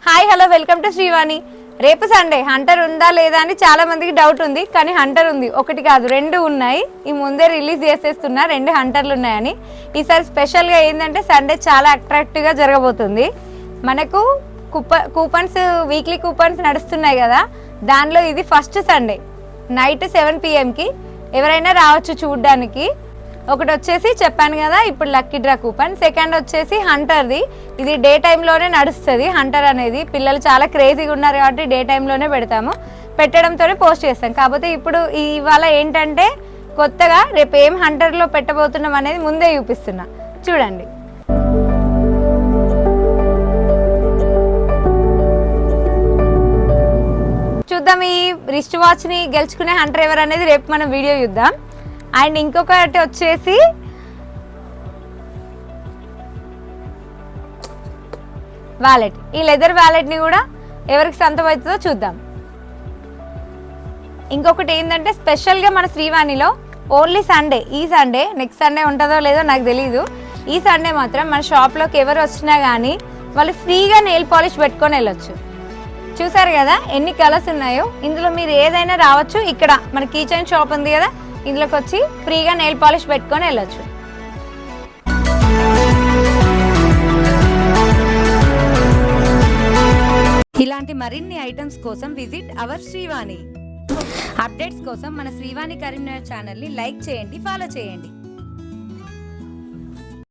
Hi hello welcome to Srivani. రేపు Sunday Hunter ఉందా లేదా అని చాలా మందికి డౌట్ ఉంది, కానీ హంటర్ ఉంది. ఒకటి కాదు, రెండు ఉన్నాయి. ఈ ముందే రిలీజ్ చేసేస్తున్నా, 2 హంటర్లు ఉన్నాయని. ఈసారి స్పెషల్గా ఏంటంటే సండే చాలా అట్రాక్టివ్గా జరగబోతుంది. మనకు కూపన్స్ వీక్లీ కూపన్స్ నడుస్తున్నాయి కదా, దానిలో ఇది ఫస్ట్ సండే నైట్ 7 PM ఎవరైనా రావచ్చు చూడ్డానికి. ఒకటి వచ్చేసి చెప్పాను కదా ఇప్పుడు లక్కీ డ్రా కూపన్, సెకండ్ వచ్చేసి హంటర్ది. ఇది డే టైంలోనే నడుస్తుంది. హంటర్ అనేది పిల్లలు చాలా క్రేజీగా ఉన్నారు కాబట్టి డే టైంలోనే పెడతాము, పెట్టడంతోనే పోస్ట్ చేస్తాం. కాకపోతే ఇప్పుడు ఇవాళ ఏంటంటే కొత్తగా రేపు ఏం హంటర్లో పెట్టబోతున్నాం అనేది ముందే చూపిస్తున్నా, చూడండి. చూద్దాం ఈ రిస్ట్ వాచ్ని గెలుచుకునే హంటర్ ఎవరు అనేది రేపు మనం వీడియో చూద్దాం. అండ్ ఇంకొకటి వచ్చేసి వ్యాలెట్. ఈ లెదర్ వ్యాలెట్ని కూడా ఎవరికి సొంతం అవుతుందో చూద్దాం. ఇంకొకటి ఏంటంటే స్పెషల్గా మన శ్రీవాణిలో ఓన్లీ సండే, ఈ సండే, నెక్స్ట్ సండే ఉంటుందో లేదో నాకు తెలీదు, ఈ సండే మాత్రం మన షాప్లోకి ఎవరు వచ్చినా కానీ వాళ్ళు ఫ్రీగా నెయిల్ పాలిష్ పెట్టుకొని వెళ్ళొచ్చు. చూసారు కదా ఎన్ని కలర్స్ ఉన్నాయో, ఇందులో మీరు ఏదైనా రావచ్చు. ఇక్కడ మన కీ చైన్ షాప్ ఉంది కదా, ఇందులోకి వచ్చి ఫ్రీగా నెయిల్ పాలిష్ పెట్టుకొని వెళ్ళొచ్చు. ఇలాంటి మరిన్ని ఐటమ్స్ కోసం విజిట్ అవర్ శ్రీవాణి. అప్డేట్స్ కోసం మన శ్రీవాణి కరీంనగర్ ఛానల్ని లైక్ చేయండి, ఫాలో చేయండి.